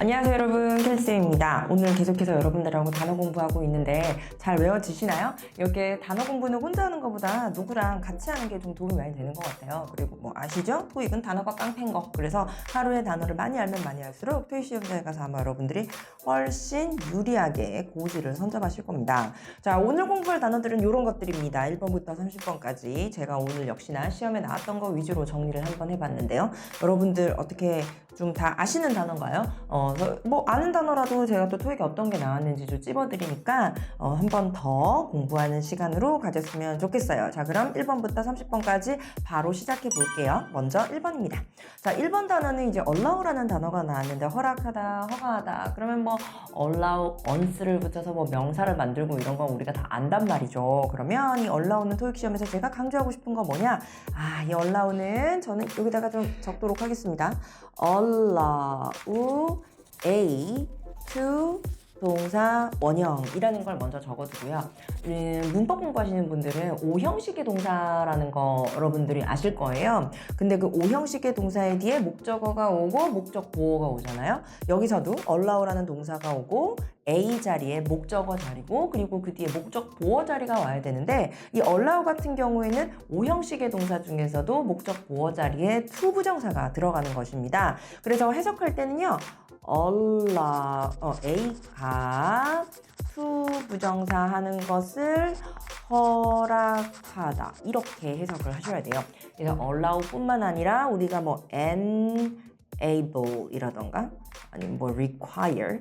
안녕하세요 여러분, 켈쌤입니다. 오늘 계속해서 여러분들하고 단어 공부하고 있는데 잘 외워지시나요? 이렇게 단어 공부는 혼자 하는 것보다 누구랑 같이 하는 게 좀 도움이 많이 되는 것 같아요. 그리고 뭐 아시죠? 토익은 단어가 깡패인 거. 그래서 하루에 단어를 많이 알면 많이 할수록 토익 시험장에 가서 아마 여러분들이 훨씬 유리하게 고지를 선점하실 겁니다. 자, 오늘 공부할 단어들은 이런 것들입니다. 1번부터 30번까지 제가 오늘 역시나 시험에 나왔던 거 위주로 정리를 한번 해봤는데요. 여러분들 어떻게 좀 다 아시는 단어인가요? 뭐 아는 단어라도 제가 또 토익에 어떤 게 나왔는지 좀 찝어드리니까 한 번 더 공부하는 시간으로 가졌으면 좋겠어요. 자, 그럼 1번부터 30번까지 바로 시작해 볼게요. 먼저 1번입니다. 자, 1번 단어는 이제 allow라는 단어가 나왔는데 허락하다, 허가하다. 그러면 뭐 allow, once를 붙여서 뭐 명사를 만들고 이런 건 우리가 다 안단 말이죠. 그러면 이 allow는 토익 시험에서 제가 강조하고 싶은 거 뭐냐? 이 allow는 저는 여기다가 좀 적도록 하겠습니다. allow A to 동사 원형이라는 걸 먼저 적어두고요. 문법 공부하시는 분들은 O형식의 동사라는 거 여러분들이 아실 거예요. 근데 그 O형식의 동사의 뒤에 목적어가 오고 목적 보어가 오잖아요. 여기서도 allow라는 동사가 오고 A 자리에 목적어 자리고 그리고 그 뒤에 목적 보어 자리가 와야 되는데 이 allow 같은 경우에는 O형식의 동사 중에서도 목적 보어 자리에 to 부정사가 들어가는 것입니다. 그래서 해석할 때는요. allow, A가 to 부정사 하는 것을 허락하다 이렇게 해석을 하셔야 돼요. 그래서 allow 뿐만 아니라 우리가 뭐 enable 이라던가 아니면 뭐 require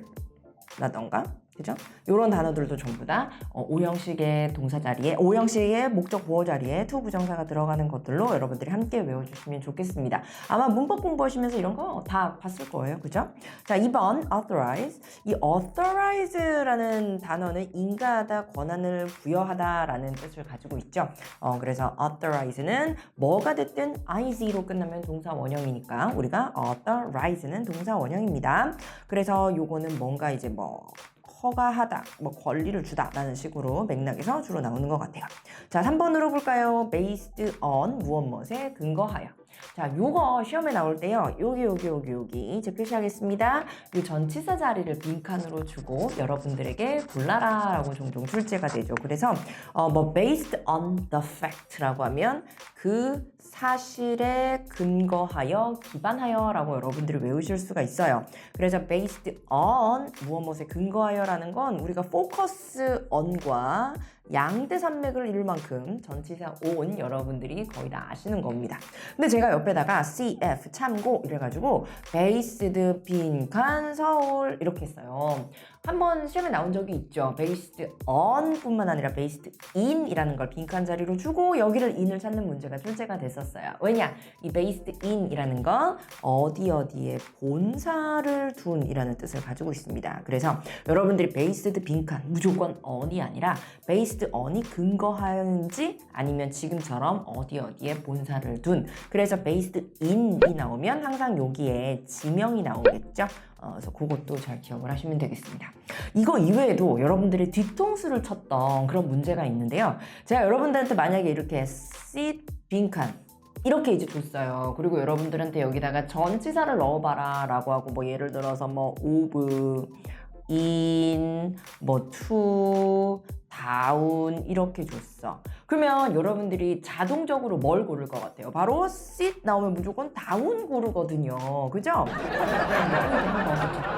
라던가 그죠? 이런 단어들도 전부 다 O형식의 동사 자리에 O형식의 목적 보어 자리에 to 부정사가 들어가는 것들로 여러분들이 함께 외워주시면 좋겠습니다. 아마 문법 공부하시면서 이런 거 다 봤을 거예요. 그죠? 자, 2번 authorize. 이 authorize라는 단어는 인가하다, 권한을 부여하다 라는 뜻을 가지고 있죠. 그래서 authorize는 뭐가 됐든 iz로 끝나면 동사 원형이니까 우리가 authorize는 동사 원형입니다. 그래서 요거는 뭔가 이제 뭐 허가하다, 뭐 권리를 주다 라는 식으로 맥락에서 주로 나오는 것 같아요. 자, 3번으로 볼까요? based on 무엇 무엇에 근거하여. 자, 요거 시험에 나올 때요. 여기 이제 표시하겠습니다. 이 전치사 자리를 빈칸으로 주고 여러분들에게 골라라 라고 종종 출제가 되죠. 그래서 뭐 based on the fact라고 하면 그 사실에 근거하여 기반하여 라고 여러분들이 외우실 수가 있어요. 그래서 based on 무엇에 근거하여 라는 건 우리가 focus on과 양대 산맥을 이룰 만큼 전치사 on 여러분들이 거의 다 아시는 겁니다. 근데 제가 옆에다가 CF 참고 이래가지고 based 빈칸 서울 이렇게 했어요. 한번 시험에 나온 적이 있죠. based on 뿐만 아니라 based in 이라는 걸 빈칸 자리로 주고 여기를 in을 찾는 문제가 출제가 됐었어요. 왜냐? 이 based in 이라는 건 어디에 본사를 둔 이라는 뜻을 가지고 있습니다. 그래서 여러분들이 based 빈칸 무조건 on이 아니라 based on이 근거하는지 아니면 지금처럼 어디에 본사를 둔. 그래서 based in이 나오면 항상 여기에 지명이 나오겠죠. 그래서 그것도 잘 기억을 하시면 되겠습니다. 이거 이외에도 여러분들이 뒤통수를 쳤던 그런 문제가 있는데요. 제가 여러분들한테 만약에 이렇게 sit 빈칸 이렇게 이제 줬어요. 그리고 여러분들한테 여기다가 전치사를 넣어봐라 라고 하고 뭐 예를 들어서 뭐 of, in, 뭐 to, down 이렇게 줬어. 그러면 여러분들이 자동적으로 뭘 고를 것 같아요? 바로 sit 나오면 무조건 down 고르거든요. 그죠?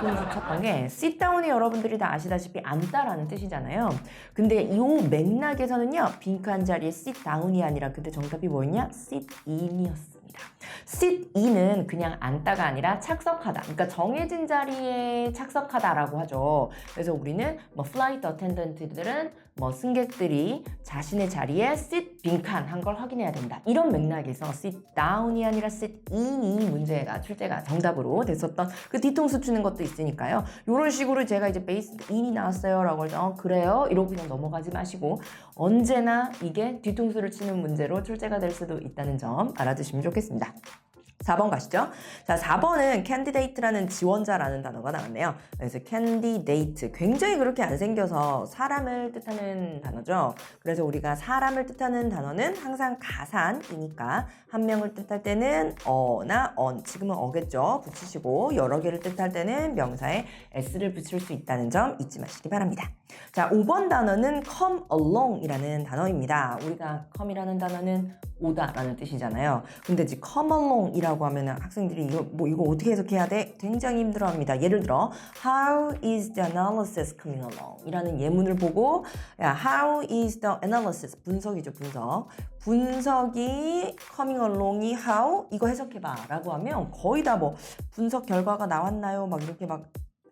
뒤통수 쳤던 게 sit down이 여러분들이 다 아시다시피 앉다라는 뜻이잖아요. 근데 이 맥락에서는요. 빈칸 자리에 sit down이 아니라 그때 정답이 뭐였냐? sit in이었습니다. sit in은 그냥 앉다가 아니라 착석하다. 그러니까 정해진 자리에 착석하다라고 하죠. 그래서 우리는 뭐 flight attendant들은 뭐 승객들이 자신의 자리에 sit 빈칸 한 걸 확인해야 된다. 이런 맥락에서 sit down이 아니라 sit in이 문제가 출제가 정답으로 됐었던 그 뒤통수 치는 것도 있으니까요. 이런 식으로 제가 이제 based in이 나왔어요 라고 할 때 그래요? 이러고 그냥 넘어가지 마시고 언제나 이게 뒤통수를 치는 문제로 출제가 될 수도 있다는 점 알아두시면 좋겠습니다. 4번 가시죠. 자, 4번은 candidate라는 지원자라는 단어가 나왔네요. 그래서 candidate, 굉장히 그렇게 안 생겨서 사람을 뜻하는 단어죠. 그래서 우리가 사람을 뜻하는 단어는 항상 가산이니까 한 명을 뜻할 때는 어나 on, 지금은 어겠죠. 붙이시고 여러 개를 뜻할 때는 명사에 s를 붙일 수 있다는 점 잊지 마시기 바랍니다. 자, 5번 단어는 come along이라는 단어입니다. 우리가 come이라는 단어는 오다라는 뜻이잖아요. 근데 이제 come along이라고 하면 학생들이 이거 어떻게 해석해야 돼? 굉장히 힘들어합니다. 예를 들어 How is the analysis coming along? 이라는 예문을 보고 How is the analysis? 분석이죠, 분석. 분석이 coming along이 how? 이거 해석해봐 라고 하면 거의 다 뭐 분석 결과가 나왔나요? 막 이렇게 막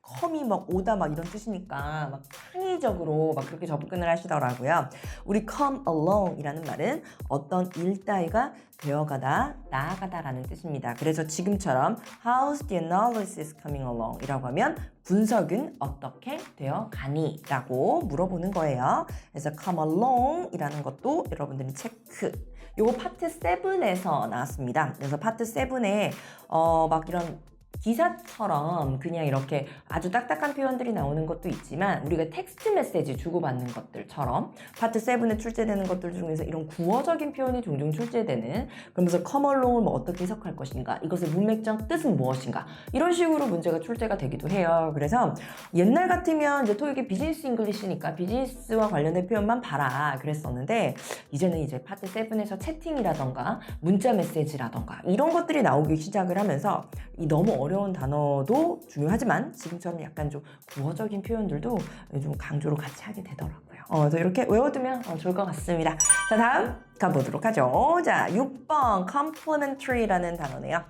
컴이 막 오다 막 이런 뜻이니까 막 창의적으로 막 그렇게 접근을 하시더라고요. 우리 come along 이라는 말은 어떤 일 따위가 되어가다, 나아가다 라는 뜻입니다. 그래서 지금처럼 How's the analysis coming along? 이라고 하면 분석은 어떻게 되어가니? 라고 물어보는 거예요. 그래서 come along 이라는 것도 여러분들이 체크. 요거 파트 7에서 나왔습니다. 그래서 파트 7에 막 이런 기사처럼 그냥 이렇게 아주 딱딱한 표현들이 나오는 것도 있지만 우리가 텍스트 메시지 주고받는 것들처럼 파트 7에 출제되는 것들 중에서 이런 구어적인 표현이 종종 출제되는, 그러면서 come along을 뭐 어떻게 해석할 것인가, 이것의 문맥적 뜻은 무엇인가, 이런 식으로 문제가 출제가 되기도 해요. 그래서 옛날 같으면 이제 토익이 비즈니스 잉글리시니까 비즈니스와 관련된 표현만 봐라 그랬었는데 이제는 이제 파트 7에서 채팅이라던가 문자 메시지라던가 이런 것들이 나오기 시작을 하면서 이 너무 어려운 단어도 중요하지만 지금처럼 약간 좀 구어적인 표현들도 좀 강조로 같이 하게 되더라고요. 그래서 이렇게 외워두면 좋을 것 같습니다. 자, 다음 가보도록 하죠. 자, 6번 complementary라는 단어네요.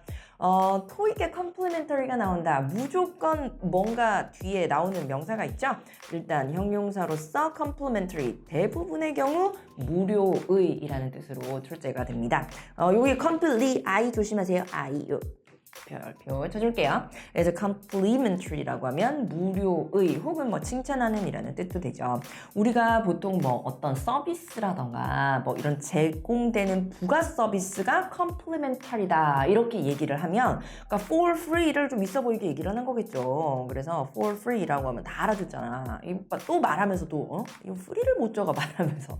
토익에 complementary가 나온다. 무조건 뭔가 뒤에 나오는 명사가 있죠. 일단 형용사로서 complementary, 대부분의 경우 무료의이라는 뜻으로 출제가 됩니다. 여기 complete, I 조심하세요. I, 별표 쳐줄게요. 그래서 complementary라고 하면 무료의 혹은 뭐 칭찬하는 이라는 뜻도 되죠. 우리가 보통 뭐 어떤 서비스라던가 뭐 이런 제공되는 부가 서비스가 complementary다 이렇게 얘기를 하면 그러니까 for free를 좀 있어 보이게 얘기를 하는 거겠죠. 그래서 for free라고 하면 다 알아듣잖아. 또 말하면서 또 이거 free를 못 적어 말하면서.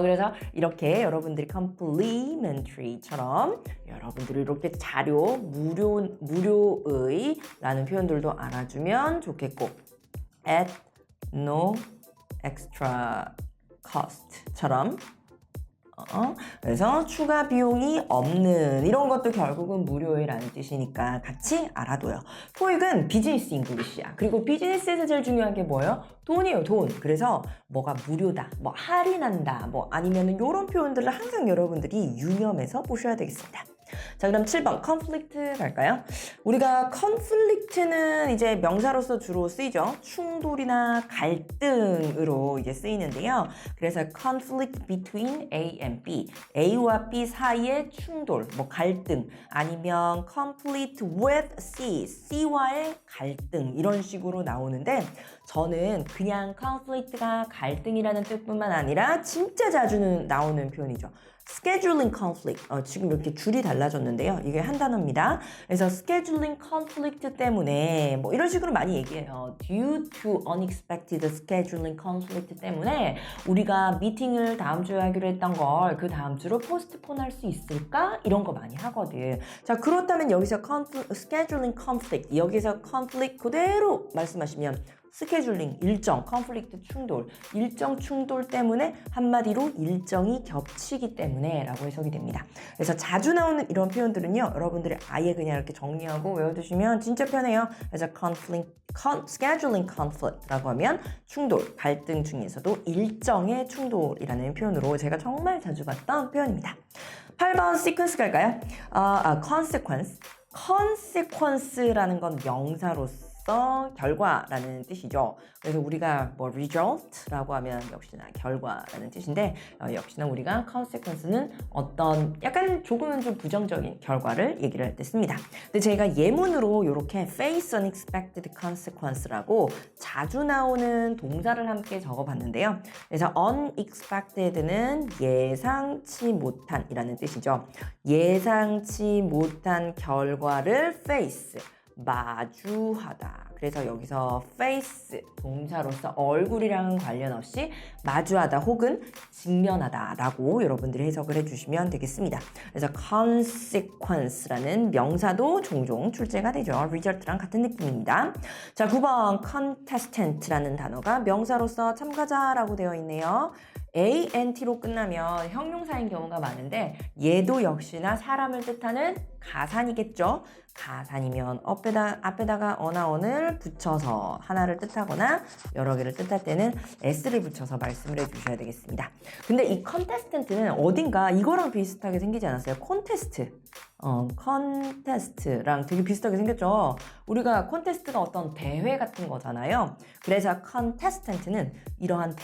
그래서 이렇게 여러분들이 complementary처럼 여러분들이 이렇게 자료 무료의 라는 표현들도 알아주면 좋겠고 at no extra cost처럼 그래서 추가 비용이 없는 이런 것도 결국은 무료의라는 뜻이니까 같이 알아둬요. 토익은 비즈니스 잉글리시야. 그리고 비즈니스에서 제일 중요한 게 뭐예요? 돈이에요, 돈. 그래서 뭐가 무료다, 뭐 할인한다, 뭐 아니면 이런 표현들을 항상 여러분들이 유념해서 보셔야 되겠습니다. 자, 그럼 7번 conflict 갈까요? 우리가 conflict는 이제 명사로서 주로 쓰이죠. 충돌이나 갈등으로 이제 쓰이는데요. 그래서 conflict between A and B, A와 B 사이의 충돌, 뭐 갈등, 아니면 conflict with C, C와의 갈등 이런 식으로 나오는데 저는 그냥 conflict가 갈등이라는 뜻뿐만 아니라 진짜 자주 나오는 표현이죠. scheduling conflict, 지금 이렇게 줄이 달라졌는데요. 이게 한 단어입니다. 그래서 scheduling conflict 때문에 뭐 이런 식으로 많이 얘기해요. due to unexpected scheduling conflict 때문에 우리가 미팅을 다음 주에 하기로 했던 걸 그 다음 주로 postpone 할 수 있을까? 이런 거 많이 하거든. 자, 그렇다면 여기서 scheduling conflict, 여기서 conflict 그대로 말씀하시면 스케줄링, 일정, 컨플릭트 충돌, 일정 충돌 때문에 한마디로 일정이 겹치기 때문에 라고 해석이 됩니다. 그래서 자주 나오는 이런 표현들은요, 여러분들이 아예 그냥 이렇게 정리하고 외워두시면 진짜 편해요. 그래서 scheduling conflict라고 하면 충돌, 갈등 중에서도 일정의 충돌이라는 표현으로 제가 정말 자주 봤던 표현입니다. 8번 sequence 갈까요? consequence. consequence라는 건 명사로서 결과로서 결과라는 뜻이죠. 그래서 우리가 뭐 result라고 하면 역시나 결과라는 뜻인데 역시나 우리가 consequence는 어떤 약간 조금은 좀 부정적인 결과를 얘기를 할 때 씁니다. 근데 제가 예문으로 이렇게 face unexpected consequence라고 자주 나오는 동사를 함께 적어봤는데요. 그래서 unexpected는 예상치 못한이라는 뜻이죠. 예상치 못한 결과를 face, 마주하다. 그래서 여기서 face 동사로서 얼굴이랑 관련 없이 마주하다 혹은 직면하다 라고 여러분들이 해석을 해주시면 되겠습니다. 그래서 consequence라는 명사도 종종 출제가 되죠. result랑 같은 느낌입니다. 자, 9번 contestant라는 단어가 명사로서 참가자라고 되어 있네요. ant로 끝나면 형용사인 경우가 많은데 얘도 역시나 사람을 뜻하는 가산이겠죠. 가산이면 앞에다가 어나언을 붙여서 하나를 뜻하거나 여러 개를 뜻할 때는 s를 붙여서 말씀을 해주셔야 되겠습니다. 근데 이 contestant는 어딘가 이거랑 비슷하게 생기지 않았어요? contest랑 되게 비슷하게 생겼죠. 우리가 콘테스트가 어떤 대회 같은 거잖아요. 그래서 contestant는 이러한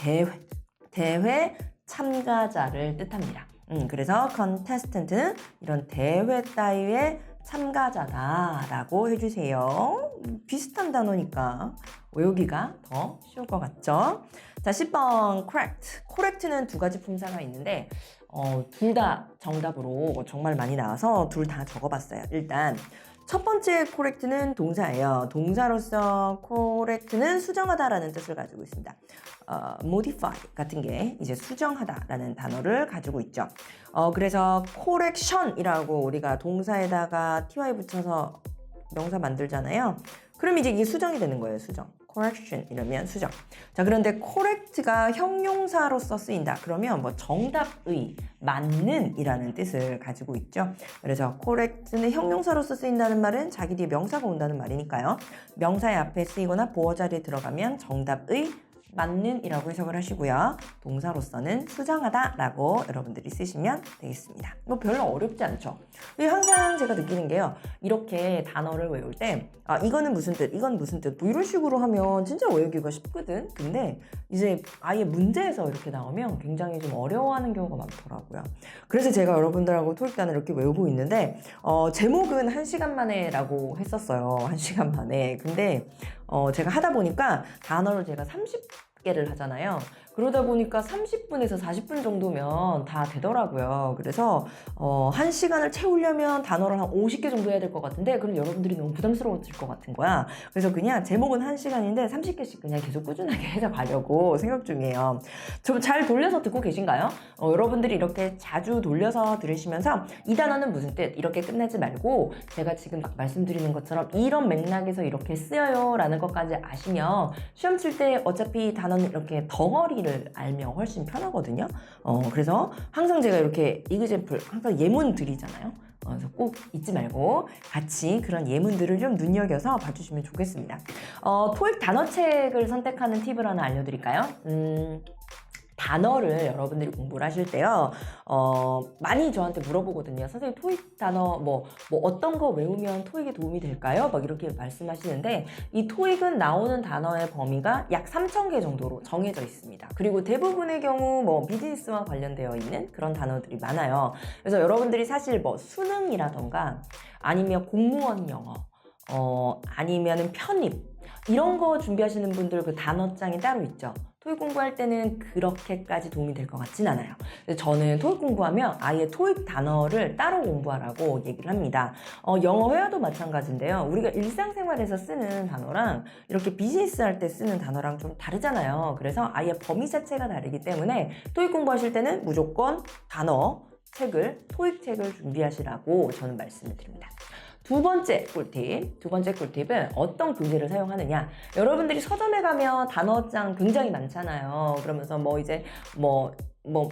대회 참가자를 뜻합니다. 그래서 contestant는 이런 대회 따위의 참가자다라고 해주세요. 비슷한 단어니까 외우기가 더 쉬울 것 같죠? 자, 10번 correct. correct는 두 가지 품사가 있는데 둘 다 정답으로 정말 많이 나와서 둘 다 적어봤어요. 일단 첫 번째 correct는 동사예요. 동사로서 correct는 수정하다라는 뜻을 가지고 있습니다. modify 같은 게 이제 수정하다라는 단어를 가지고 있죠. 그래서 correction이라고 우리가 동사에다가 ty 붙여서 명사 만들잖아요. 그럼 이제 이게 수정이 되는 거예요. 수정. correction 이러면 수정. 자, 그런데 correct가 형용사로서 쓰인다. 그러면 뭐 정답의, 맞는 이라는 뜻을 가지고 있죠. 그래서 correct는 형용사로서 쓰인다는 말은 자기 뒤에 명사가 온다는 말이니까요. 명사의 앞에 쓰이거나 보어 자리에 들어가면 정답의, 맞는 이라고 해석을 하시고요. 동사로서는 수정하다 라고 여러분들이 쓰시면 되겠습니다. 뭐 별로 어렵지 않죠. 항상 제가 느끼는 게요. 이렇게 단어를 외울 때 이거는 무슨 뜻, 이건 무슨 뜻, 뭐 이런 식으로 하면 진짜 외우기가 쉽거든. 근데 이제 아예 문제에서 이렇게 나오면 굉장히 좀 어려워하는 경우가 많더라고요. 그래서 제가 여러분들하고 토익단을 이렇게 외우고 있는데 제목은 1시간 만에 라고 했었어요. 1시간 만에. 근데 제가 하다 보니까 단어를 제가 30개를 하잖아요. 그러다 보니까 30분에서 40분 정도면 다 되더라고요. 그래서 1시간을 채우려면 단어를 한 50개 정도 해야 될 것 같은데 그럼 여러분들이 너무 부담스러워질 것 같은 거야. 그래서 그냥 제목은 1시간인데 30개씩 그냥 계속 꾸준하게 해서 가려고 생각 중이에요. 좀 잘 돌려서 듣고 계신가요? 여러분들이 이렇게 자주 돌려서 들으시면서 이 단어는 무슨 뜻? 이렇게 끝내지 말고 제가 지금 막 말씀드리는 것처럼 이런 맥락에서 이렇게 쓰여요 라는 것까지 아시면 시험 칠 때 어차피 단어는 이렇게 덩어리를 알면 훨씬 편하거든요. 그래서 항상 제가 이렇게 이그잼플 항상 예문 드리잖아요. 그래서 꼭 잊지 말고 같이 그런 예문들을 좀 눈여겨서 봐주시면 좋겠습니다. 토익 단어책을 선택하는 팁을 하나 알려드릴까요? 단어를 여러분들이 공부를 하실 때요, 많이 저한테 물어보거든요. 선생님, 토익 단어, 뭐 어떤 거 외우면 토익에 도움이 될까요? 막 이렇게 말씀하시는데, 이 토익은 나오는 단어의 범위가 약 3,000개 정도로 정해져 있습니다. 그리고 대부분의 경우 뭐 비즈니스와 관련되어 있는 그런 단어들이 많아요. 그래서 여러분들이 사실 뭐 수능이라던가 아니면 공무원 영어, 아니면은 편입, 이런 거 준비하시는 분들 그 단어장이 따로 있죠. 토익 공부할 때는 그렇게까지 도움이 될 것 같진 않아요. 저는 토익 공부하면 아예 토익 단어를 따로 공부하라고 얘기를 합니다. 영어 회화도 마찬가지인데요. 우리가 일상생활에서 쓰는 단어랑 이렇게 비즈니스 할 때 쓰는 단어랑 좀 다르잖아요. 그래서 아예 범위 자체가 다르기 때문에 토익 공부하실 때는 무조건 단어 책을, 토익 책을 준비하시라고 저는 말씀을 드립니다. 두 번째 꿀팁은 어떤 교재를 사용하느냐. 여러분들이 서점에 가면 단어장 굉장히 많잖아요. 그러면서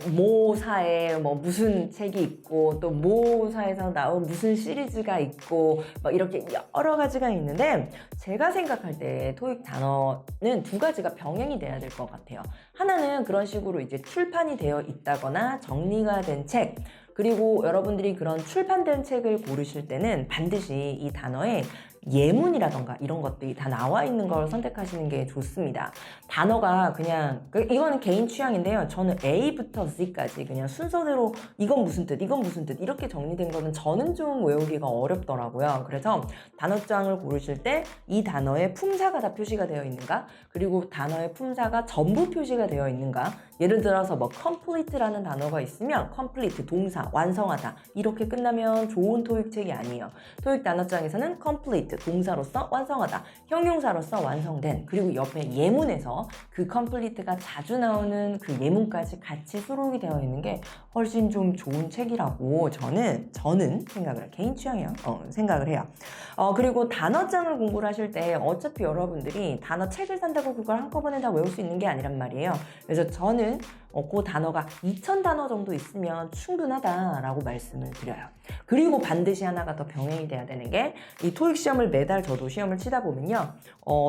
모사에 무슨 책이 있고 또 모사에서 나온 무슨 시리즈가 있고 막 이렇게 여러 가지가 있는데 제가 생각할 때 토익 단어는 두 가지가 병행이 돼야 될 것 같아요. 하나는 그런 식으로 이제 출판이 되어 있다거나 정리가 된 책, 그리고 여러분들이 그런 출판된 책을 고르실 때는 반드시 이 단어에 예문이라던가 이런 것들이 다 나와 있는 걸 선택하시는 게 좋습니다. 단어가 그냥 이거는 개인 취향인데요. 저는 A부터 Z까지 그냥 순서대로 이건 무슨 뜻, 이건 무슨 뜻 이렇게 정리된 거는 저는 좀 외우기가 어렵더라고요. 그래서 단어장을 고르실 때 이 단어의 품사가 다 표시가 되어 있는가, 그리고 단어의 품사가 전부 표시가 되어 있는가. 예를 들어서 뭐 complete라는 단어가 있으면 complete 동사 완성하다 이렇게 끝나면 좋은 토익 책이 아니에요. 토익 단어장에서는 complete 동사로서 완성하다, 형용사로서 완성된, 그리고 옆에 예문에서 그 complete가 자주 나오는 그 예문까지 같이 수록이 되어 있는 게 훨씬 좀 좋은 책이라고 저는 생각을 해요. 개인 취향이에요. 생각을 해요. 그리고 단어장을 공부를 하실 때 어차피 여러분들이 단어 책을 산다고 그걸 한꺼번에 다 외울 수 있는 게 아니란 말이에요. 그래서 저는 그 단어가 2000단어 정도 있으면 충분하다라고 말씀을 드려요. 그리고 반드시 하나가 더 병행이 돼야 되는 게, 이 토익 시험을 매달 저도 시험을 치다 보면요,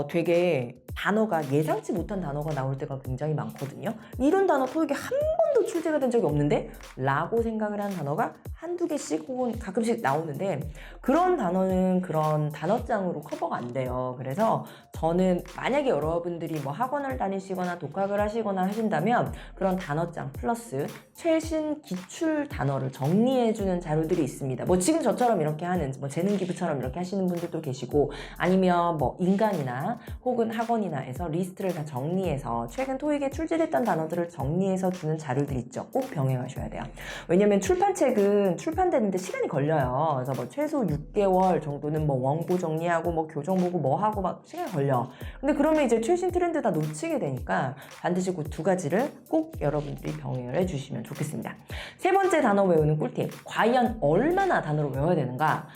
되게 단어가 예상치 못한 단어가 나올 때가 굉장히 많거든요. 이런 단어 토익에 한 번도 출제가 된 적이 없는데? 라고 생각을 한 단어가 한두 개씩 혹은 가끔씩 나오는데, 그런 단어는 그런 단어장으로 커버가 안 돼요. 그래서 저는 만약에 여러분들이 뭐 학원을 다니시거나 독학을 하시거나 하신다면 그런 단어장 플러스 최신 기출 단어를 정리해주는 자료들이 있습니다. 뭐 지금 저처럼 이렇게 하는, 뭐 재능기부처럼 이렇게 하시는 분들도 계시고, 아니면 뭐 인간이나 혹은 학원이나에서 리스트를 다 정리해서 최근 토익에 출제됐던 단어들을 정리해서 주는 자료들이 있죠. 꼭 병행하셔야 돼요. 왜냐면 출판책은 출판되는데 시간이 걸려요. 그래서 뭐 최소 6개월 정도는 뭐 원고 정리하고 뭐 교정 보고 뭐 하고 막 시간이 걸려. 근데 그러면 이제 최신 트렌드 다 놓치게 되니까 반드시 그 두 가지를 꼭 여러분들이 병행을 해주시면 좋겠습니다. 세 번째 단어 외우는 꿀팁. 과연 얼마나 단어를 외워야 되는가?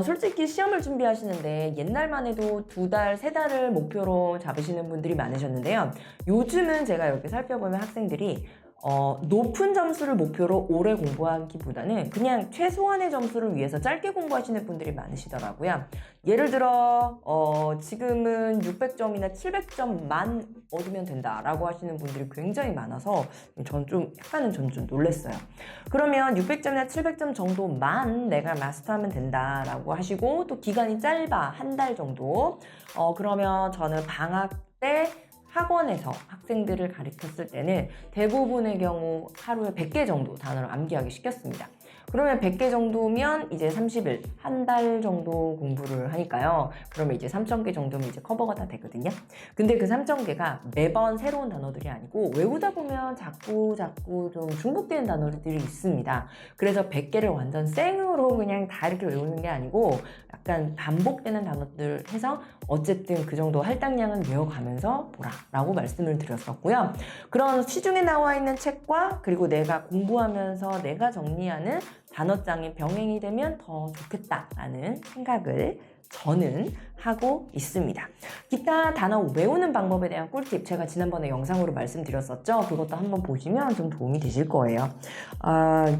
솔직히 시험을 준비하시는데 옛날만 해도 2달, 3달을 목표로 잡으시는 분들이 많으셨는데요. 요즘은 제가 이렇게 살펴보면 학생들이 높은 점수를 목표로 오래 공부하기보다는 그냥 최소한의 점수를 위해서 짧게 공부하시는 분들이 많으시더라고요. 예를 들어 지금은 600점이나 700점만 얻으면 된다라고 하시는 분들이 굉장히 많아서 전 좀 놀랐어요. 그러면 600점이나 700점 정도만 내가 마스터하면 된다라고 하시고, 또 기간이 짧아 한 달 정도, 그러면 저는 방학 때 학원에서 학생들을 가르쳤을 때는 대부분의 경우 하루에 100개 정도 단어를 암기하기 시켰습니다. 그러면 100개 정도면 이제 30일, 한 달 정도 공부를 하니까요. 그러면 이제 3,000개 정도면 이제 커버가 다 되거든요. 근데 그 3,000개가 매번 새로운 단어들이 아니고 외우다 보면 자꾸 좀 중복되는 단어들이 있습니다. 그래서 100개를 완전 생으로 그냥 다 이렇게 외우는 게 아니고 약간 반복되는 단어들 해서 어쨌든 그 정도 할당량은 외워가면서 보라 라고 말씀을 드렸었고요. 그런 시중에 나와 있는 책과 그리고 내가 공부하면서 내가 정리하는 단어장이 병행이 되면 더 좋겠다라는 생각을 저는 하고 있습니다. 기타 단어 외우는 방법에 대한 꿀팁 제가 지난번에 영상으로 말씀드렸었죠. 그것도 한번 보시면 좀 도움이 되실 거예요.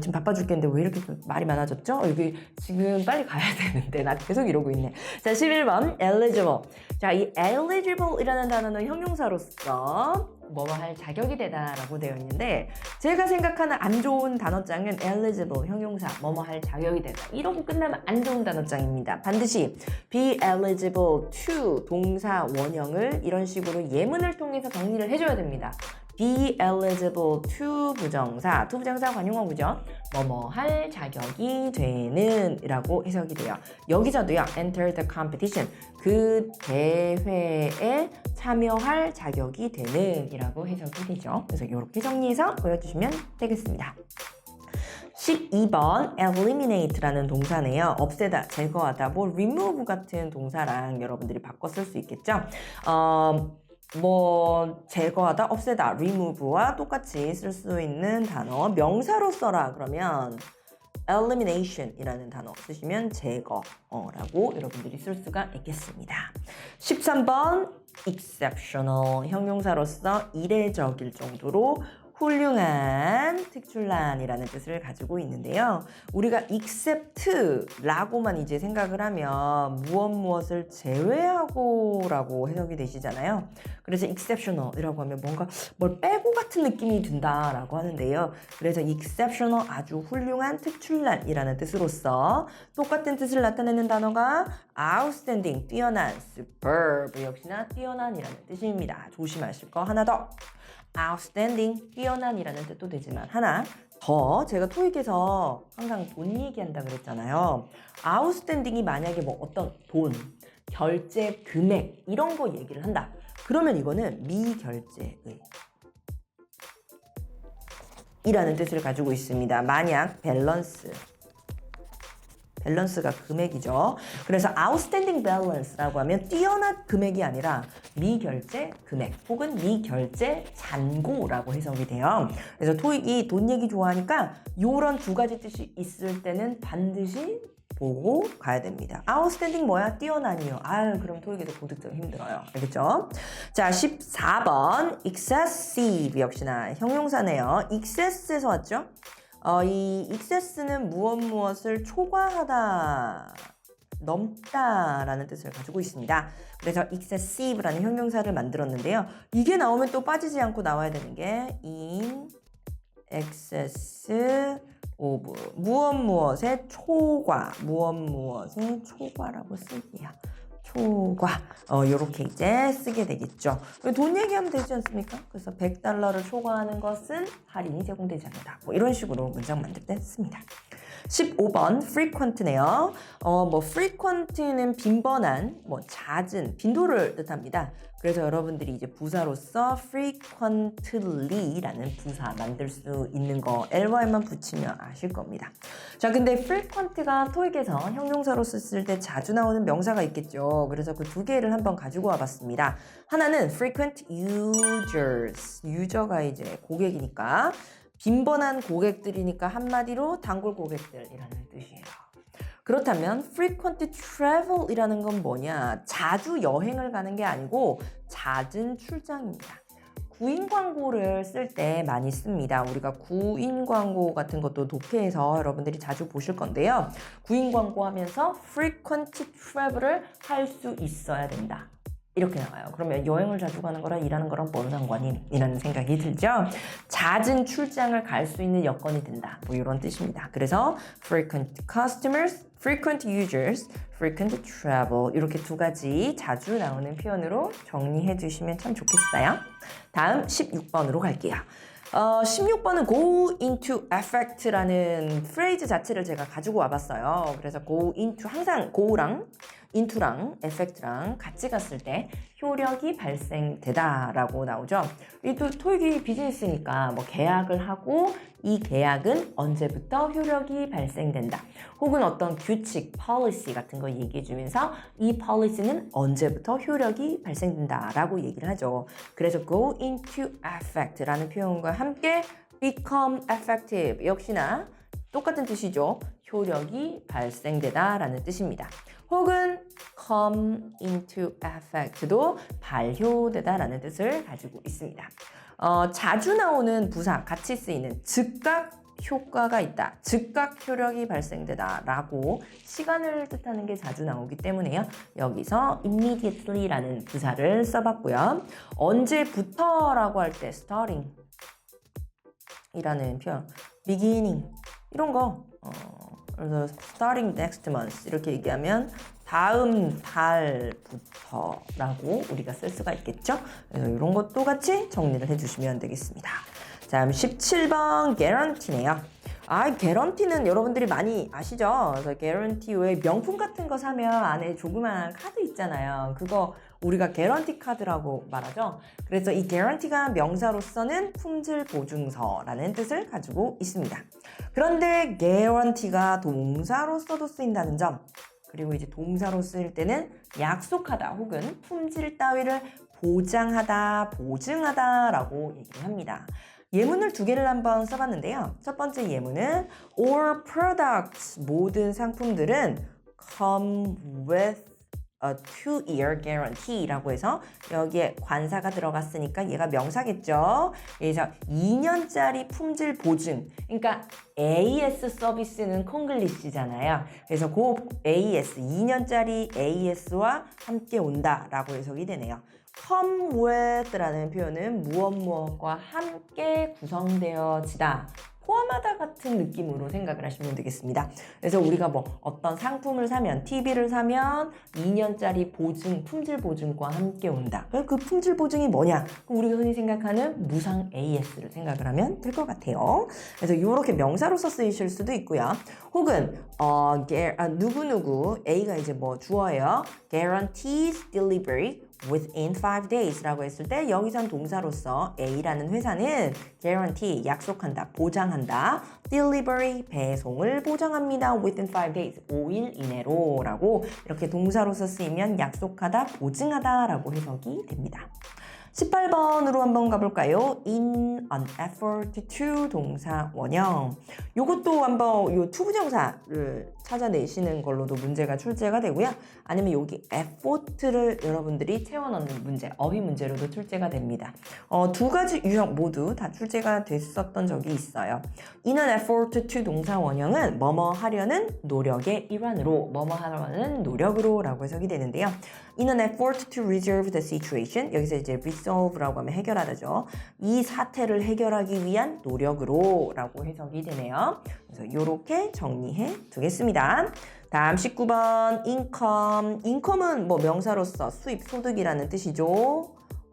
지금 바빠 죽겠는데 왜 이렇게 말이 많아졌죠? 여기 지금 빨리 가야 되는데 나 계속 이러고 있네. 자, 11번 eligible. 자, 이 eligible이라는 단어는 형용사로서 뭐뭐 할 자격이 되다라고 되어 있는데, 제가 생각하는 안 좋은 단어장은 eligible 형용사 뭐뭐 할 자격이 되다 이러고 끝나면 안 좋은 단어장입니다. 반드시 be eligible to 동사 원형을 이런 식으로 예문을 통해서 정리를 해줘야 됩니다. be eligible to 부정사, to 부정사 관용어구죠. 뭐뭐 할 자격이 되는 이라고 해석이 돼요. 여기서도요, enter the competition, 그 대회에 참여할 자격이 되는 이라고 해석이 되죠. 그래서 이렇게 정리해서 보여주시면 되겠습니다. 12번 eliminate라는 동사네요. 없애다, 제거하다, 뭐 remove 같은 동사랑 여러분들이 바꿔 쓸 수 있겠죠. 뭐 제거하다, 없애다, remove와 똑같이 쓸 수 있는 단어 명사로 써라 그러면 elimination 이라는 단어 쓰시면 제거라고 여러분들이 쓸 수가 있겠습니다. 13번 exceptional 형용사로서 이례적일 정도로 훌륭한, 특출난이라는 뜻을 가지고 있는데요. 우리가 except라고만 이제 생각을 하면 무엇을 제외하고라고 해석이 되시잖아요. 그래서 exceptional이라고 하면 뭔가 뭘 빼고 같은 느낌이 든다라고 하는데요. 그래서 exceptional, 아주 훌륭한, 특출난이라는 뜻으로서 똑같은 뜻을 나타내는 단어가 outstanding, 뛰어난, superb, 역시나 뛰어난이라는 뜻입니다. 조심하실 거 하나 더. outstanding, 뛰어난이라는 뜻도 되지만 하나 더, 제가 토익에서 항상 돈 얘기한다 그랬잖아요. outstanding이 만약에 뭐 어떤 돈, 결제 금액 이런 거 얘기를 한다. 그러면 이거는 미결제의 이라는 뜻을 가지고 있습니다. 만약 밸런스가 금액이죠. 그래서 outstanding balance라고 하면 뛰어난 금액이 아니라 미결제 금액 혹은 미결제 잔고라고 해석이 돼요. 그래서 토익이 돈 얘기 좋아하니까 이런 두 가지 뜻이 있을 때는 반드시 보고 가야 됩니다. outstanding 뭐야? 뛰어난이요. 아유, 그럼 토익에서 고득점 힘들어요. 알겠죠? 자, 14번 excessive, 역시나 형용사네요. excess에서 왔죠? 이 excess는 무엇을 초과하다, 넘다라는 뜻을 가지고 있습니다. 그래서 excessive라는 형용사를 만들었는데요. 이게 나오면 또 빠지지 않고 나와야 되는 게 in excess of, 무엇의 초과, 무엇의 초과라고 쓸게요. 초과, 요렇게 이제 쓰게 되겠죠. 돈 얘기하면 되지 않습니까? 그래서 $100를 초과하는 것은 할인이 제공되지 않는다. 뭐 이런 식으로 문장 만들 때 씁니다. 15번 frequent네요. frequent는 빈번한, 잦은, 빈도를 뜻합니다. 그래서 여러분들이 이제 부사로서 frequently라는 부사 만들 수 있는 거 ly만 붙이면 아실 겁니다. 자, 근데 frequent가 토익에서 형용사로 썼을 때 자주 나오는 명사가 있겠죠. 그래서 그 두 개를 한번 가지고 와봤습니다. 하나는 frequent users, 유저가 이제 고객이니까 빈번한 고객들이니까 한마디로 단골 고객들이라는 뜻이에요. 그렇다면 frequent travel이라는 건 뭐냐? 자주 여행을 가는 게 아니고 잦은 출장입니다. 구인 광고를 쓸 때 많이 씁니다. 우리가 구인 광고 같은 것도 독해에서 여러분들이 자주 보실 건데요. 구인 광고 하면서 frequent travel을 할 수 있어야 된다. 이렇게 나와요. 그러면 여행을 자주 가는 거랑 일하는 거랑 뭔 상관이? 이라는 생각이 들죠. 잦은 출장을 갈 수 있는 여건이 된다. 뭐 이런 뜻입니다. 그래서 frequent customers, frequent users, frequent travel 이렇게 두 가지 자주 나오는 표현으로 정리해 주시면 참 좋겠어요. 다음 16번으로 갈게요. 16번은 go into effect라는 프레이즈 자체를 제가 가지고 와봤어요. 그래서 go into, 항상 go랑 into랑 effect랑 같이 갔을 때 효력이 발생되다라고 나오죠. 이 토익이 비즈니스니까 계약을 하고 이 계약은 언제부터 효력이 발생된다. 혹은 어떤 규칙, policy 같은 거 얘기해 주면서 이 policy는 언제부터 효력이 발생된다라고 얘기를 하죠. 그래서 go into effect라는 표현과 함께 become effective 역시나 똑같은 뜻이죠. 효력이 발생되다라는 뜻입니다. 혹은 come into effect도 발효되다라는 뜻을 가지고 있습니다. 자주 나오는 부사, 같이 쓰이는 즉각 효과가 있다, 즉각 효력이 발생되다 라고 시간을 뜻하는 게 자주 나오기 때문에요. 여기서 immediately라는 부사를 써봤고요. 언제부터 라고 할 때 starting 이라는 표현, beginning 이런 거 그래서 starting next month 이렇게 얘기하면 다음 달부터 라고 우리가 쓸 수가 있겠죠. 그래서 이런 것도 같이 정리를 해주시면 되겠습니다. 다음 17번 guarantee네요. guarantee는 여러분들이 많이 아시죠? 그래서 guarantee 왜 명품 같은 거 사면 안에 조그만 카드 있잖아요. 그거 우리가 guarantee 카드라고 말하죠. 그래서 이 guarantee가 명사로서는 품질 보증서라는 뜻을 가지고 있습니다. 그런데 guarantee가 동사로서도 쓰인다는 점, 그리고 이제 동사로 쓰일 때는 약속하다 혹은 품질 따위를 보장하다, 보증하다 라고 얘기를 합니다. 예문을 두 개를 한번 써봤는데요. 첫 번째 예문은 all products, 모든 상품들은 come with a 2-year guarantee라고 해서 여기에 관사가 들어갔으니까 얘가 명사겠죠. 그래서 2년짜리 품질 보증. 그러니까 AS 서비스는 콩글리시잖아요. 그래서 그 AS, 2년짜리 AS와 함께 온다라고 해석이 되네요. come with라는 표현은 무엇과 함께 구성되어지다. 포함하다 같은 느낌으로 생각을 하시면 되겠습니다. 그래서 우리가 뭐 어떤 상품을 사면, TV를 사면 2년짜리 보증, 품질 보증과 함께 온다. 그 품질 보증이 뭐냐? 그럼 우리가 흔히 생각하는 무상 AS를 생각을 하면 될 것 같아요. 그래서 이렇게 명사로서 쓰이실 수도 있고요. 혹은 누구누구 A가 이제 뭐 주어예요. guarantees delivery within 5 days라고 했을 때 여기선 동사로서 A라는 회사는 guarantee 약속한다, 보장한다, delivery 배송을 보장합니다. within 5 days 5일 이내로 라고 이렇게 동사로서 쓰이면 약속하다, 보증하다 라고 해석이 됩니다. 18번으로 한번 가볼까요? in an effort to 동사 원형. 요것도 한번 요 투부정사를 찾아내시는 걸로도 문제가 출제가 되고요. 아니면 여기 effort를 여러분들이 채워넣는 문제, 어휘 문제로도 출제가 됩니다. 두 가지 유형 모두 다 출제가 됐었던 적이 있어요. in an effort to 동사 원형은 뭐뭐 하려는 노력의 일환으로, 뭐뭐 하려는 노력으로 라고 해석이 되는데요. in an effort to resolve the situation, 여기서 이제 resolve라고 하면 해결하다죠. 이 사태를 해결하기 위한 노력으로 라고 해석이 되네요. 그래서 이렇게 정리해 두겠습니다. 다음 19번 income. income은 뭐 명사로서 수입, 소득이라는 뜻이죠.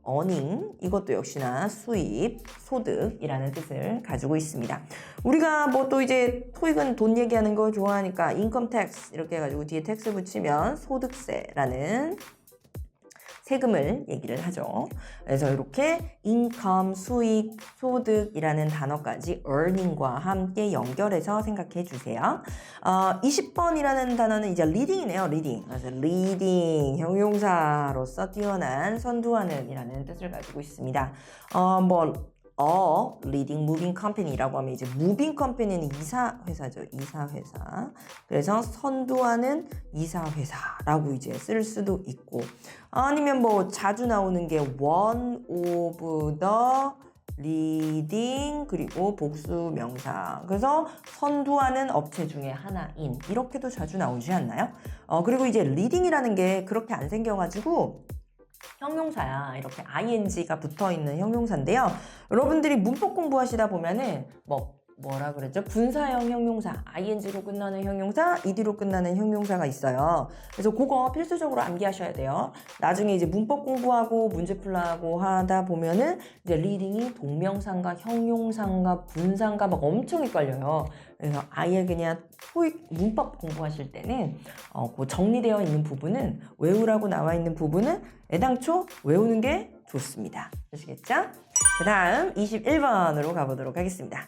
earning, 이것도 역시나 수입, 소득이라는 뜻을 가지고 있습니다. 우리가 뭐 또 이제 토익은 돈 얘기하는 거 좋아하니까 income tax 이렇게 해가지고 뒤에 tax 붙이면 소득세라는 세금을 얘기를 하죠. 그래서 이렇게 income, 수익, 소득이라는 단어까지 earning과 함께 연결해서 생각해 주세요. 20번이라는 단어는 이제 leading이네요. leading. 그래서 leading, 형용사로서 뛰어난, 선두하는 이라는 뜻을 가지고 있습니다. leading moving company라고 하면 이제 moving company는 이사회사죠. 이사회사. 그래서 선두하는 이사회사라고 이제 쓸 수도 있고, 아니면 뭐 자주 나오는 게 one of the leading, 그리고 복수 명사. 그래서 선두하는 업체 중에 하나인, 이렇게도 자주 나오지 않나요? 그리고 이제 leading이라는 게 그렇게 안 생겨가지고 형용사야. 이렇게 ing가 붙어있는 형용사인데요. 여러분들이 문법 공부하시다 보면은 뭐라 그랬죠? 분사형 형용사, ing로 끝나는 형용사, ed로 끝나는 형용사가 있어요. 그래서 그거 필수적으로 암기하셔야 돼요. 나중에 이제 문법 공부하고 문제 풀라고 하다 보면은 이제 reading이 동명사인가 형용사인가 분사인가 막 엄청 헷갈려요. 그래서 아예 그냥 토익 문법 공부하실 때는 그 정리되어 있는 부분은, 외우라고 나와 있는 부분은 애당초 외우는 게 좋습니다. 아시겠죠? 그 다음 21번으로 가보도록 하겠습니다.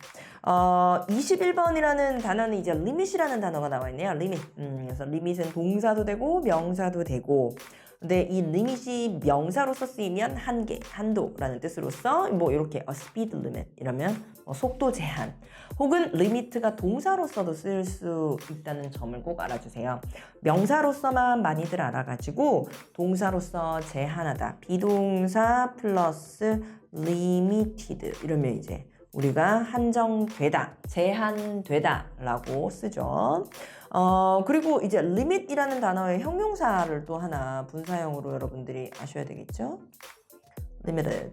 21번이라는 단어는 이제 limit이라는 단어가 나와 있네요. limit. 그래서 limit은 동사도 되고 명사도 되고, 근데 이 limit이 명사로서 쓰이면 한계, 한도라는 뜻으로서 뭐 이렇게 a speed limit 이러면 속도 제한, 혹은 limit가 동사로서도 쓸 수 있다는 점을 꼭 알아주세요. 명사로서만 많이들 알아가지고 동사로서 제한하다, 비동사 플러스 limited 이러면 이제 우리가 한정되다, 제한되다 라고 쓰죠. 그리고 이제 limit이라는 단어의 형용사를 또 하나 분사형으로 여러분들이 아셔야 되겠죠? limited,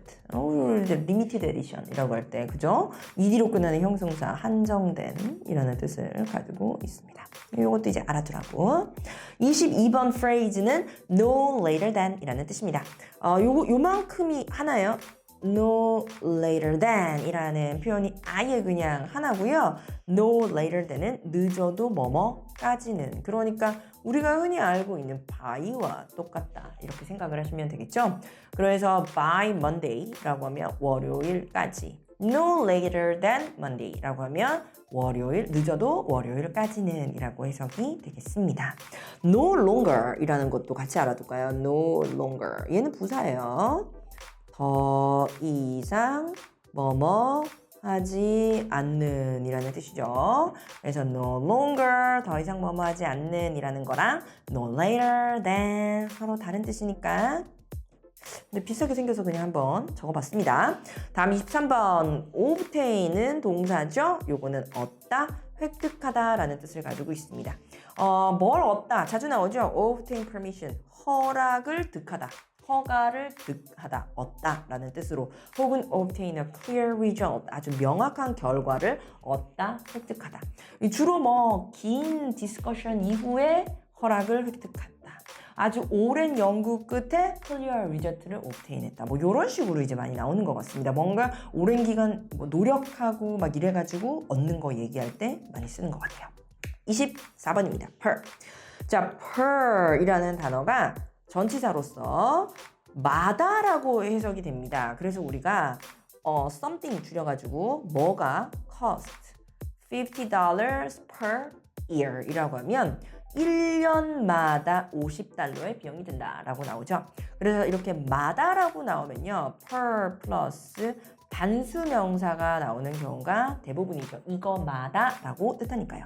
이제 limited edition 이라고 할 때, 그죠? ed로 끝나는 형용사, 한정된 이라는 뜻을 가지고 있습니다. 이것도 이제 알아두라고. 22번 phrase는 no later than 이라는 뜻입니다. 요만큼이 하나예요. no later than 이라는 표현이 아예 그냥 하나고요. no later than은 늦어도 뭐뭐까지는, 그러니까 우리가 흔히 알고 있는 by와 똑같다 이렇게 생각을 하시면 되겠죠. 그래서 by Monday라고 하면 월요일까지, no later than Monday라고 하면 월요일, 늦어도 월요일까지는 이라고 해석이 되겠습니다. no longer 이라는 것도 같이 알아둘까요? no longer, 얘는 부사예요. 더 이상 뭐뭐 하지 않는 이라는 뜻이죠. 그래서 no longer 더 이상 뭐뭐 하지 않는 이라는 거랑 no later than 서로 다른 뜻이니까 근데 비슷하게 생겨서 그냥 한번 적어봤습니다. 다음 23번 obtain은 동사죠. 요거는 얻다, 획득하다 라는 뜻을 가지고 있습니다. 뭘 얻다 자주 나오죠. obtain permission 허락을 득하다. 허가를 득하다, 얻다 라는 뜻으로 혹은 obtain a clear result 아주 명확한 결과를 얻다, 획득하다. 주로 뭐 긴 디스커션 이후에 허락을 획득한다. 아주 오랜 연구 끝에 clear result를 obtain했다. 뭐 이런 식으로 이제 많이 나오는 것 같습니다. 뭔가 오랜 기간 뭐 노력하고 막 이래가지고 얻는 거 얘기할 때 많이 쓰는 것 같아요. 24번입니다. per. 자, per이라는 단어가 전치사로서 마다라고 해석이 됩니다. 그래서 우리가 something 줄여가지고 뭐가 cost $50 per year 이라고 하면 1년마다 $50의 비용이 든다라고 나오죠. 그래서 이렇게 마다라고 나오면요. per 플러스 단수명사가 나오는 경우가 대부분이죠. 이거마다라고 뜻하니까요.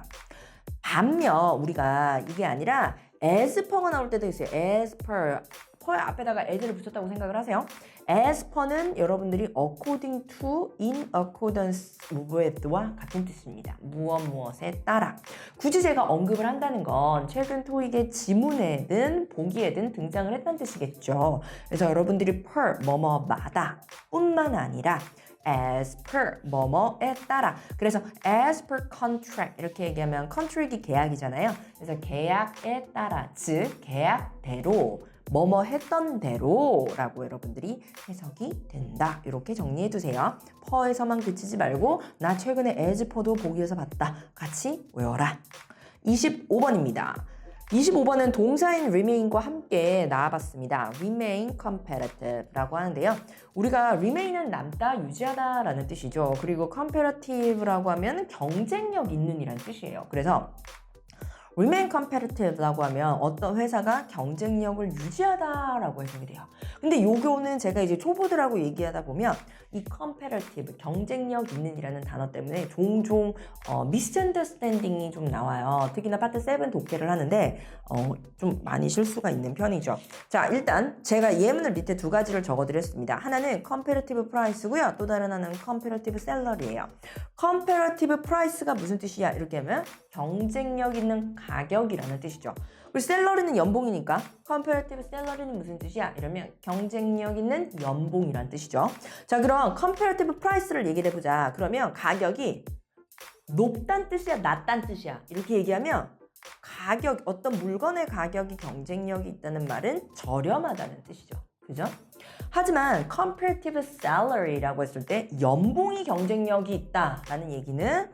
반면 우리가 이게 아니라 as per가 나올 때도 있어요. as per 앞에다가 as를 붙였다고 생각을 하세요. as per는 여러분들이 according to, in accordance with와 같은 뜻입니다. 무엇에 따라. 굳이 제가 언급을 한다는 건 최근 토익의 지문에든 보기에든 등장을 했다는 뜻이겠죠. 그래서 여러분들이 per 뭐뭐마다 뿐만 아니라 as per 뭐뭐에 따라. 그래서 as per contract 이렇게 얘기하면 contract이 계약이잖아요. 그래서 계약에 따라 즉 계약대로 뭐뭐 했던 대로라고 여러분들이 해석이 된다. 이렇게 정리해 두세요. per에서만 그치지 말고 나 최근에 as per도 보기에서 봤다. 같이 외워라. 25번입니다. 25번은 동사인 remain과 함께 나와봤습니다. remain competitive라고 하는데요. 우리가 remain은 남다, 유지하다 라는 뜻이죠. 그리고 competitive라고 하면 경쟁력 있는 이라는 뜻이에요. 그래서 remain competitive라고 하면 어떤 회사가 경쟁력을 유지하다라고 해석이 돼요. 근데 요거는 제가 이제 초보들하고 얘기하다 보면 이 competitive, 경쟁력 있는 이라는 단어 때문에 종종 misunderstanding이 좀 나와요. 특히나 파트 7 독해를 하는데 좀 많이 실수가 있는 편이죠. 자, 일단 제가 예문을 밑에 두 가지를 적어드렸습니다. 하나는 competitive price고요. 또 다른 하나는 competitive salary예요. competitive price가 무슨 뜻이야? 이렇게 하면 경쟁력 있는 가격이라는 뜻이죠. 그리고 셀러리는 연봉이니까 comparative salary는 무슨 뜻이야? 이러면 경쟁력 있는 연봉이란 뜻이죠. 자, 그럼 comparative price를 얘기해 보자. 그러면 가격이 높단 뜻이야, 낮단 뜻이야? 이렇게 얘기하면 가격, 어떤 물건의 가격이 경쟁력이 있다는 말은 저렴하다는 뜻이죠. 그죠? 하지만 comparative salary라고 했을 때 연봉이 경쟁력이 있다라는 얘기는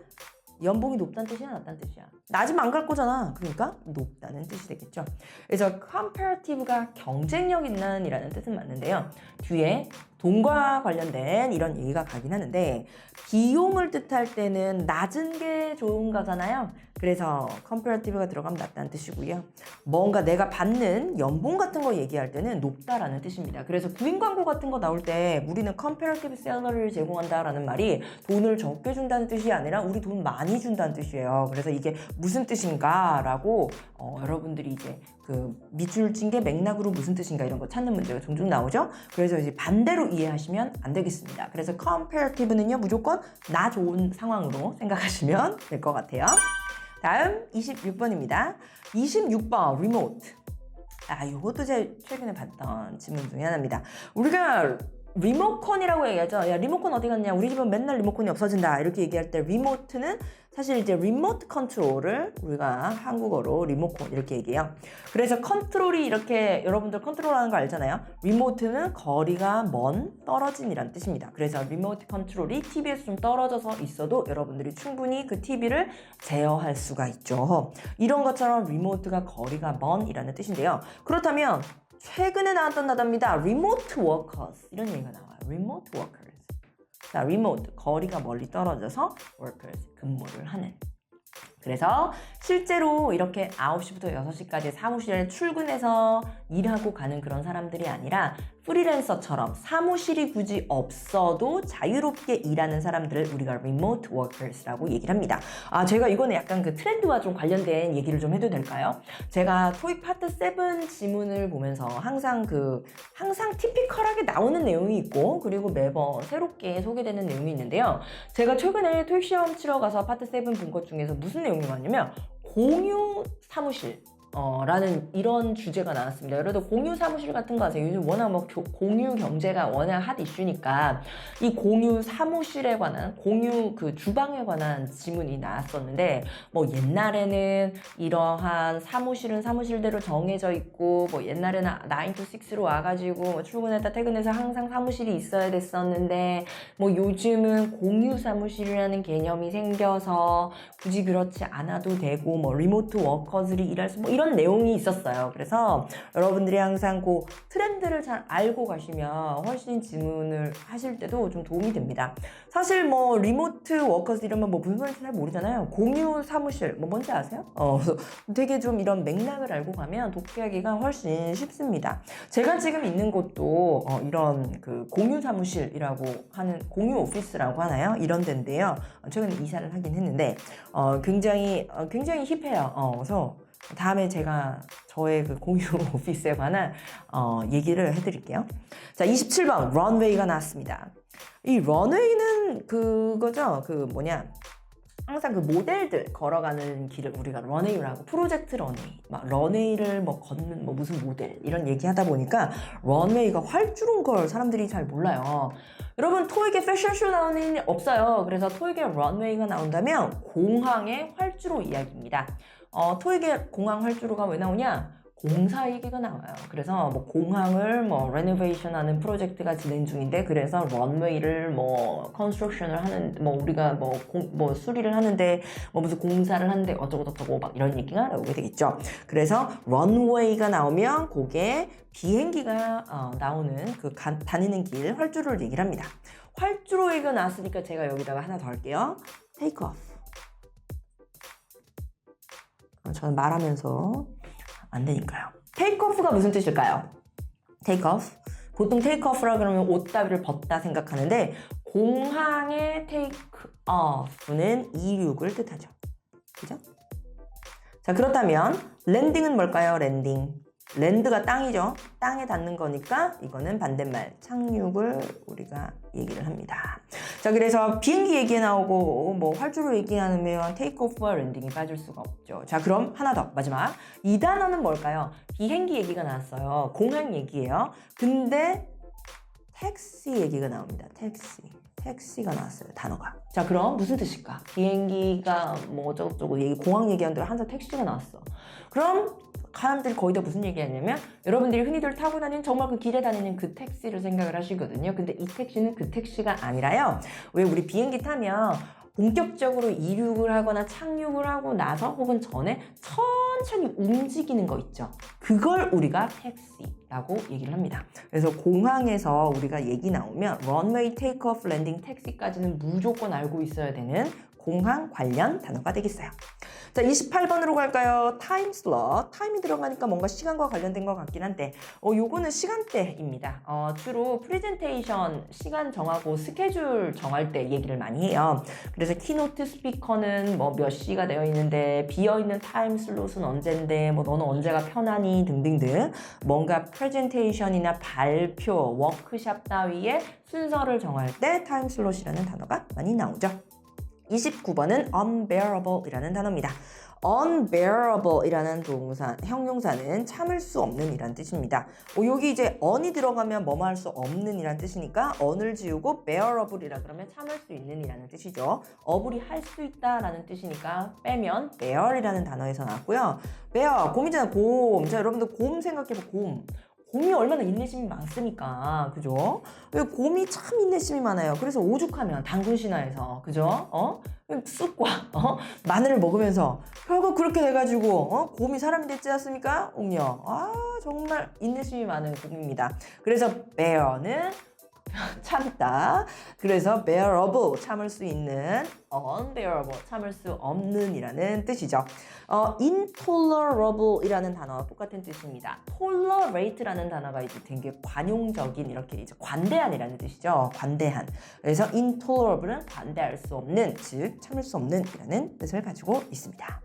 연봉이 높다는 뜻이야, 낮다는 뜻이야? 낮으면 안 갈 거잖아. 그러니까 높다는 뜻이 되겠죠. 그래서 comparative가 경쟁력 있는 이라는 뜻은 맞는데요. 뒤에 돈과 관련된 이런 얘기가 가긴 하는데 비용을 뜻할 때는 낮은 게 좋은 거잖아요. 그래서 comparative가 들어가면 낮다는 뜻이고요. 뭔가 내가 받는 연봉 같은 거 얘기할 때는 높다라는 뜻입니다. 그래서 구인 광고 같은 거 나올 때 우리는 comparative salary를 제공한다라는 말이 돈을 적게 준다는 뜻이 아니라 우리 돈 많이 준다는 뜻이에요. 그래서 이게 무슨 뜻인가라고 여러분들이 이제 그 밑줄 친 게 맥락으로 무슨 뜻인가 이런 거 찾는 문제가 종종 나오죠. 그래서 이제 반대로 이해하시면 안 되겠습니다. 그래서 comparative는요 무조건 나 좋은 상황으로 생각하시면 될 것 같아요. 다음 26번입니다. 26번 remote. 이것도 제가 최근에 봤던 질문 중에 하나입니다. 우리가 리모컨이라고 얘기하죠. 야, 리모컨 어디 갔냐? 우리 집은 맨날 리모컨이 없어진다. 이렇게 얘기할 때 리모트는 사실 이제 리모트 컨트롤을 우리가 한국어로 리모컨 이렇게 얘기해요. 그래서 컨트롤이 이렇게 여러분들 컨트롤하는 거 알잖아요. 리모트는 거리가 먼, 떨어진이란 뜻입니다. 그래서 리모트 컨트롤이 TV에서 좀 떨어져서 있어도 여러분들이 충분히 그 TV를 제어할 수가 있죠. 이런 것처럼 리모트가 거리가 먼이라는 뜻인데요. 그렇다면 최근에 나왔던 단어입니다. remote workers 이런 얘기가 나와요. remote workers. 자, remote 거리가 멀리 떨어져서 workers 근무를 하는. 그래서 실제로 이렇게 9시부터 6시까지 사무실에 출근해서 일하고 가는 그런 사람들이 아니라 프리랜서처럼 사무실이 굳이 없어도 자유롭게 일하는 사람들을 우리가 remote workers라고 얘기를 합니다. 제가 이거는 약간 그 트렌드와 좀 관련된 얘기를 좀 해도 될까요? 제가 토익 파트 7 지문을 보면서 항상 티피컬하게 나오는 내용이 있고 그리고 매번 새롭게 소개되는 내용이 있는데요. 제가 최근에 토익 시험 치러 가서 파트 7 본 것 중에서 무슨 내용이 많냐면 공유 사무실 라는 이런 주제가 나왔습니다. 여러분들 공유 사무실 같은 거 아세요? 요즘 워낙 뭐 공유 경제가 워낙 핫 이슈니까 이 공유 사무실에 관한 공유 그 주방에 관한 지문이 나왔었는데 뭐 옛날에는 이러한 사무실은 사무실대로 정해져 있고 뭐 옛날에는 9 to 6로 와가지고 뭐 출근했다 퇴근해서 항상 사무실이 있어야 됐었는데 뭐 요즘은 공유 사무실이라는 개념이 생겨서 굳이 그렇지 않아도 되고 뭐 리모트 워커들이 일할 수 뭐 이런 내용이 있었어요. 그래서 여러분들이 항상 그 트렌드를 잘 알고 가시면 훨씬 질문을 하실 때도 좀 도움이 됩니다. 사실 뭐 리모트 워커스 이러면 뭐 무슨 말인지 잘 모르잖아요. 공유 사무실 뭐 뭔지 아세요? 되게 좀 이런 맥락을 알고 가면 독해하기가 훨씬 쉽습니다. 제가 지금 있는 곳도 이런 그 공유 사무실이라고 하는 공유 오피스라고 하나요? 이런 데인데요. 최근에 이사를 하긴 했는데 굉장히 힙해요. 그래서 다음에 제가 저의 그 공유 오피스에 관한 얘기를 해드릴게요. 자, 27번 런웨이가 나왔습니다. 이 런웨이는 그거죠. 항상 그 모델들 걸어가는 길을 우리가 런웨이라고 하고 프로젝트 런웨이, 막 런웨이를 뭐 걷는 뭐 무슨 모델 이런 얘기하다 보니까 런웨이가 활주로인 걸 사람들이 잘 몰라요. 여러분 토익에 패션쇼 나오는 일 없어요. 그래서 토익에 런웨이가 나온다면 공항의 활주로 이야기입니다. 토익에 공항 활주로가 왜 나오냐? 공사 얘기가 나와요. 그래서 뭐 공항을 뭐 레노베이션 하는 프로젝트가 진행 중인데 그래서 런웨이를 뭐 컨스트럭션을 하는 뭐 우리가 뭐 수리를 하는데 뭐 무슨 공사를 하는데 어쩌고 막 이런 얘기가 나오게 되겠죠. 그래서 런웨이가 나오면 그게 비행기가 나오는 다니는 길 활주로를 얘기를 합니다. 활주로 얘기가 나왔으니까 제가 여기다가 하나 더 할게요. 테이크 오프. 저는 말하면서 안 되니까요. 테이크오프가 무슨 뜻일까요? 테이크오프. 보통 테이크오프라 그러면 옷다리를 벗다 생각하는데 공항의 테이크오프는 이륙을 뜻하죠. 그죠? 자, 그렇다면 랜딩은 뭘까요? 랜드가 땅이죠. 땅에 닿는 거니까 이거는 반대말 착륙을 우리가 얘기를 합니다. 자, 그래서 비행기 얘기 나오고 뭐 활주로 얘기하면 테이크오프와 랜딩이 빠질 수가 없죠. 자, 그럼 하나 더 마지막 이 단어는 뭘까요? 비행기 얘기가 나왔어요. 공항 얘기예요. 근데 택시 얘기가 나옵니다. 택시가 나왔어요. 단어가. 자, 그럼 무슨 뜻일까? 비행기가 뭐 어쩌고저쩌고 공항 얘기하는데 항상 택시가 나왔어. 그럼 사람들이 거의 다 무슨 얘기하냐면 여러분들이 흔히들 타고 다니는 정말 그 길에 다니는 그 택시를 생각을 하시거든요. 근데 이 택시는 그 택시가 아니라요. 왜 우리 비행기 타면 본격적으로 이륙을 하거나 착륙을 하고 나서 혹은 전에 천천히 움직이는 거 있죠. 그걸 우리가 택시라고 얘기를 합니다. 그래서 공항에서 우리가 얘기 나오면 런웨이, 테이크오프, 랜딩, 택시까지는 무조건 알고 있어야 되는 공항 관련 단어가 되겠어요. 자, 28번으로 갈까요? 타임 슬롯. 타임이 들어가니까 뭔가 시간과 관련된 것 같긴 한데 요거는 시간대입니다. 주로 프레젠테이션 시간 정하고 스케줄 정할 때 얘기를 많이 해요. 그래서 키노트 스피커는 뭐 몇 시가 되어 있는데 비어있는 타임 슬롯은 언젠데 뭐 너는 언제가 편하니 등등등 뭔가 프레젠테이션이나 발표, 워크샵 따위의 순서를 정할 때 타임 슬롯이라는 단어가 많이 나오죠. 29번은 unbearable이라는 단어입니다. unbearable이라는 형용사는 참을 수 없는 이란 뜻입니다. 여기 이제 on이 들어가면 뭐뭐 할 수 없는 이란 뜻이니까 on을 지우고 bearable이라 그러면 참을 수 있는 이라는 뜻이죠. able이 할 수 있다라는 뜻이니까 빼면 bear이라는 단어에서 나왔고요. bear, 곰이잖아, 곰. 자, 여러분들 곰 생각해봐, 곰. 곰이 얼마나 인내심이 많습니까? 그죠? 왜 곰이 참 인내심이 많아요. 그래서 오죽하면 당군 신화에서 그죠? 쑥과 마늘을 먹으면서 결국 그렇게 돼가지고 곰이 사람이 됐지 않습니까? 옹녀. 정말 인내심이 많은 곰입니다. 그래서 bear는 참다. 그래서 bearable, 참을 수 있는, unbearable, 참을 수 없는 이라는 뜻이죠. intolerable 이라는 단어와 똑같은 뜻입니다. tolerate라는 단어가 이제 되게 관용적인, 이렇게 이제 관대한이라는 뜻이죠. 관대한. 그래서 intolerable은 관대할 수 없는, 즉 참을 수 없는 이라는 뜻을 가지고 있습니다.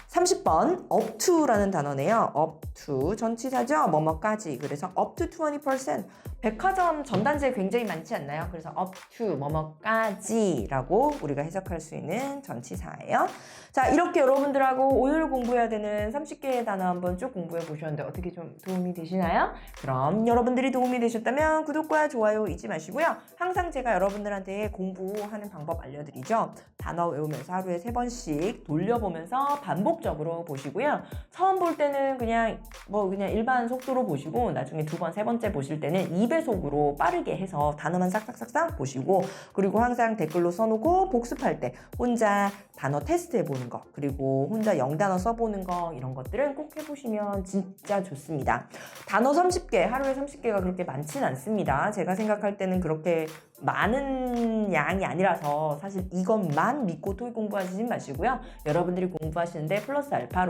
30번 up to라는 단어네요. up to 전치사죠. 뭐뭐까지. 그래서 up to 20%. 백화점 전단지에 굉장히 많지 않나요? 그래서 up to 뭐뭐까지라고 우리가 해석할 수 있는 전치사예요. 자, 이렇게 여러분들하고 오늘 공부해야 되는 30개의 단어 한번 쭉 공부해 보셨는데 어떻게 좀 도움이 되시나요? 그럼 여러분들이 도움이 되셨다면 구독과 좋아요 잊지 마시고요. 항상 제가 여러분들한테 공부하는 방법 알려드리죠. 단어 외우면서 하루에 3번씩 돌려보면서 반복적으로 보시고요. 처음 볼 때는 그냥 일반 속도로 보시고 나중에 2번, 3번째 보실 때는 2배속으로 빠르게 해서 단어만 싹싹싹싹 보시고, 그리고 항상 댓글로 써놓고 복습할 때 혼자 단어 테스트 해보는 거, 그리고 혼자 영단어 써보는 거, 이런 것들은 꼭 해보시면 진짜 좋습니다. 단어 30개, 하루에 30개가 그렇게 많진 않습니다. 제가 생각할 때는 그렇게 많은 양이 아니라서 사실 이것만 믿고 토익 공부하시지 마시고요. 여러분들이 공부하시는데 플러스 알파로